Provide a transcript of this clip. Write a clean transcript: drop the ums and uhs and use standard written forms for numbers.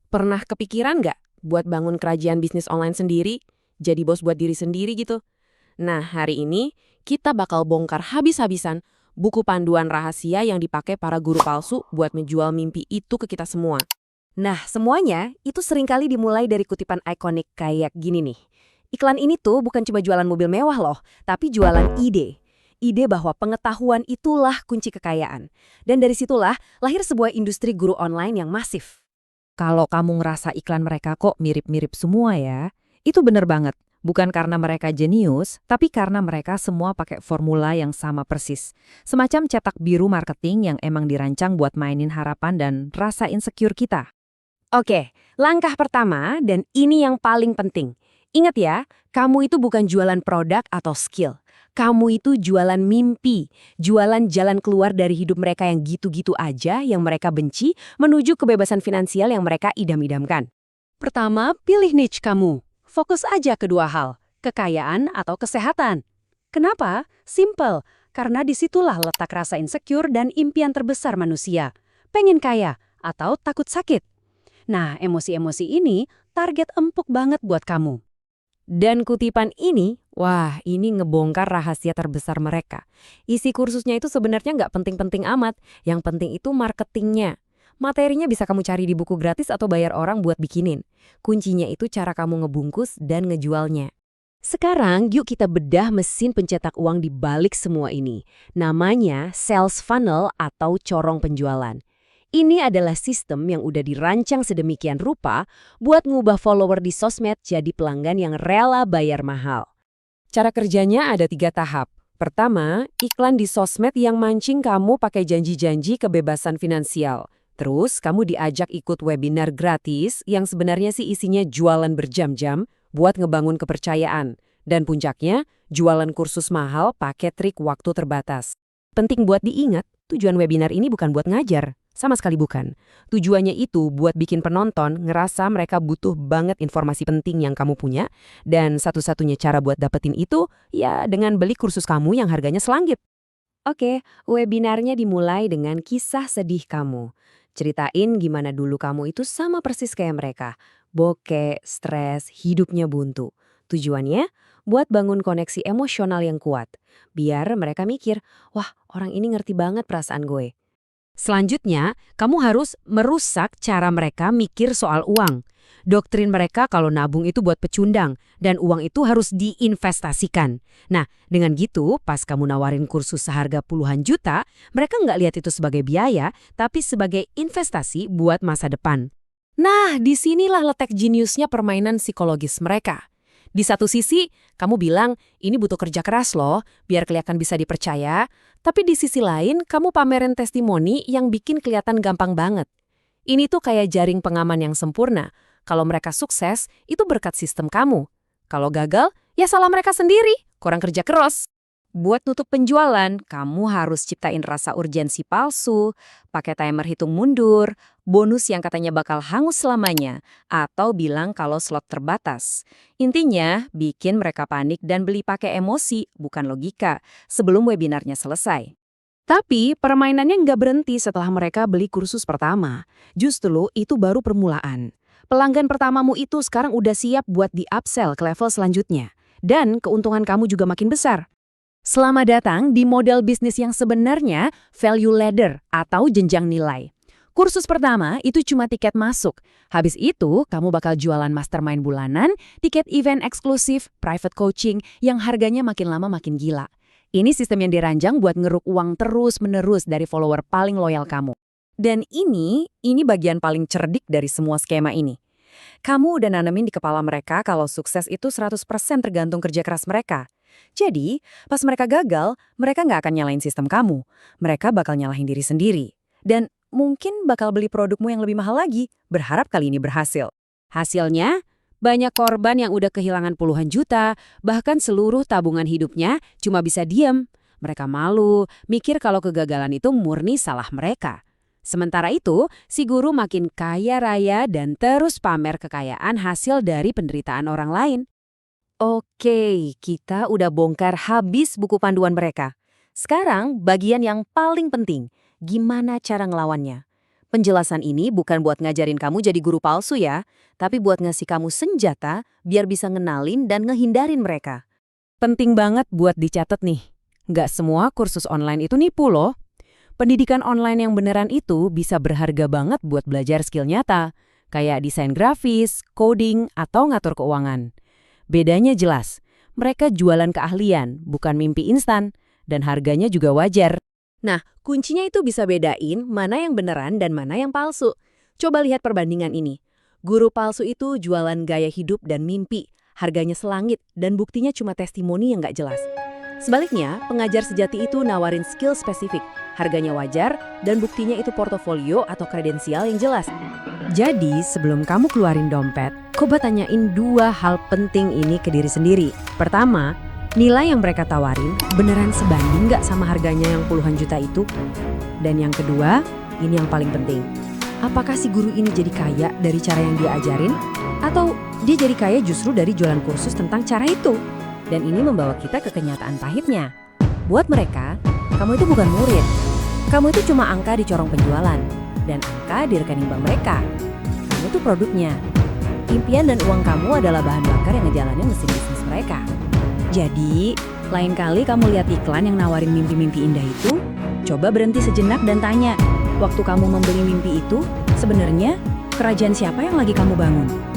Pernah kepikiran nggak buat bangun kerajaan bisnis online sendiri? Jadi bos buat diri sendiri gitu? Nah, hari ini kita bakal bongkar habis-habisan buku panduan rahasia yang dipakai para guru palsu buat menjual mimpi itu ke kita semua. Nah, semuanya itu seringkali dimulai dari kutipan ikonik kayak gini nih. Iklan ini tuh bukan cuma jualan mobil mewah loh, tapi jualan ide. Ide bahwa pengetahuan itulah kunci kekayaan. Dan dari situlah lahir sebuah industri guru online yang masif. Kalau kamu ngerasa iklan mereka kok mirip-mirip semua ya, itu bener banget. Bukan karena mereka jenius, tapi karena mereka semua pakai formula yang sama persis. Semacam cetak biru marketing yang emang dirancang buat mainin harapan dan rasa insecure kita. Oke, langkah pertama dan ini yang paling penting. Ingat ya, kamu itu bukan jualan produk atau skill. Kamu itu jualan mimpi, jualan jalan keluar dari hidup mereka yang gitu-gitu aja, yang mereka benci, menuju kebebasan finansial yang mereka idam-idamkan. Pertama, pilih niche kamu. Fokus aja kedua hal, kekayaan atau kesehatan. Kenapa? Simple, karena disitulah letak rasa insecure dan impian terbesar manusia. Pengen kaya atau takut sakit. Nah, emosi-emosi ini target empuk banget buat kamu. Dan kutipan ini, wah ini ngebongkar rahasia terbesar mereka. Isi kursusnya itu sebenarnya nggak penting-penting amat, yang penting itu marketingnya. Materinya bisa kamu cari di buku gratis atau bayar orang buat bikinin. Kuncinya itu cara kamu ngebungkus dan ngejualnya. Sekarang yuk kita bedah mesin pencetak uang di balik semua ini. Namanya sales funnel atau corong penjualan. Ini adalah sistem yang udah dirancang sedemikian rupa buat ngubah follower di sosmed jadi pelanggan yang rela bayar mahal. Cara kerjanya ada 3 tahap. Pertama, iklan di sosmed yang mancing kamu pakai janji-janji kebebasan finansial. Terus, kamu diajak ikut webinar gratis yang sebenarnya sih isinya jualan berjam-jam buat ngebangun kepercayaan. Dan puncaknya, jualan kursus mahal pakai trik waktu terbatas. Penting buat diingat, tujuan webinar ini bukan buat ngajar. Sama sekali bukan. Tujuannya itu buat bikin penonton ngerasa mereka butuh banget informasi penting yang kamu punya, dan satu-satunya cara buat dapetin itu, ya dengan beli kursus kamu yang harganya selangit. Oke, webinarnya dimulai dengan kisah sedih kamu. Ceritain gimana dulu kamu itu sama persis kayak mereka. Bokeh, stres, hidupnya buntu. Tujuannya, buat bangun koneksi emosional yang kuat. Biar mereka mikir, wah orang ini ngerti banget perasaan gue. Selanjutnya, kamu harus merusak cara mereka mikir soal uang. Doktrin mereka kalau nabung itu buat pecundang, dan uang itu harus diinvestasikan. Nah, dengan gitu, pas kamu nawarin kursus seharga puluhan juta, mereka nggak lihat itu sebagai biaya, tapi sebagai investasi buat masa depan. Nah, disinilah letak jeniusnya permainan psikologis mereka. Di satu sisi, kamu bilang, ini butuh kerja keras loh, biar kelihatan bisa dipercaya. Tapi di sisi lain, kamu pamerin testimoni yang bikin kelihatan gampang banget. Ini tuh kayak jaring pengaman yang sempurna. Kalau mereka sukses, itu berkat sistem kamu. Kalau gagal, ya salah mereka sendiri, kurang kerja keras. Buat nutup penjualan, kamu harus ciptain rasa urgensi palsu, pakai timer hitung mundur, bonus yang katanya bakal hangus selamanya, atau bilang kalau slot terbatas. Intinya, bikin mereka panik dan beli pakai emosi, bukan logika, sebelum webinarnya selesai. Tapi permainannya nggak berhenti setelah mereka beli kursus pertama. Justru itu baru permulaan. Pelanggan pertamamu itu sekarang udah siap buat di-upsell ke level selanjutnya. Dan keuntungan kamu juga makin besar. Selamat datang di model bisnis yang sebenarnya value ladder atau jenjang nilai. Kursus pertama itu cuma tiket masuk. Habis itu, kamu bakal jualan mastermind bulanan, tiket event eksklusif, private coaching yang harganya makin lama makin gila. Ini sistem yang dirancang buat ngeruk uang terus-menerus dari follower paling loyal kamu. Dan ini bagian paling cerdik dari semua skema ini. Kamu udah nanemin di kepala mereka kalau sukses itu 100% tergantung kerja keras mereka. Jadi, pas mereka gagal, mereka nggak akan nyalahin sistem kamu. Mereka bakal nyalahin diri sendiri. Dan mungkin bakal beli produkmu yang lebih mahal lagi, berharap kali ini berhasil. Hasilnya, banyak korban yang udah kehilangan puluhan juta, bahkan seluruh tabungan hidupnya cuma bisa diem. Mereka malu, mikir kalau kegagalan itu murni salah mereka. Sementara itu, si guru makin kaya raya dan terus pamer kekayaan hasil dari penderitaan orang lain. Oke, kita udah bongkar habis buku panduan mereka. Sekarang bagian yang paling penting, gimana cara ngelawannya? Penjelasan ini bukan buat ngajarin kamu jadi guru palsu ya, tapi buat ngasih kamu senjata biar bisa ngenalin dan ngehindarin mereka. Penting banget buat dicatat nih. Nggak semua kursus online itu nipu loh. Pendidikan online yang beneran itu bisa berharga banget buat belajar skill nyata, kayak desain grafis, coding, atau ngatur keuangan. Bedanya jelas, mereka jualan keahlian, bukan mimpi instan, dan harganya juga wajar. Nah, kuncinya itu bisa bedain mana yang beneran dan mana yang palsu. Coba lihat perbandingan ini. Guru palsu itu jualan gaya hidup dan mimpi, harganya selangit, dan buktinya cuma testimoni yang nggak jelas. Sebaliknya, pengajar sejati itu nawarin skill spesifik, harganya wajar, dan buktinya itu portofolio atau kredensial yang jelas. Jadi, sebelum kamu keluarin dompet, coba tanyain 2 hal penting ini ke diri sendiri. Pertama, nilai yang mereka tawarin beneran sebanding nggak sama harganya yang puluhan juta itu? Dan yang kedua, ini yang paling penting. Apakah si guru ini jadi kaya dari cara yang dia ajarin? Atau dia jadi kaya justru dari jualan kursus tentang cara itu? Dan ini membawa kita ke kenyataan pahitnya. Buat mereka, kamu itu bukan murid. Kamu itu cuma angka di corong penjualan. Dan angka di rekening bank mereka. Kamu itu produknya. Impian dan uang kamu adalah bahan bakar yang ngejalanin mesin bisnis mereka. Jadi, lain kali kamu lihat iklan yang nawarin mimpi-mimpi indah itu, coba berhenti sejenak dan tanya, waktu kamu membeli mimpi itu, sebenarnya kerajaan siapa yang lagi kamu bangun?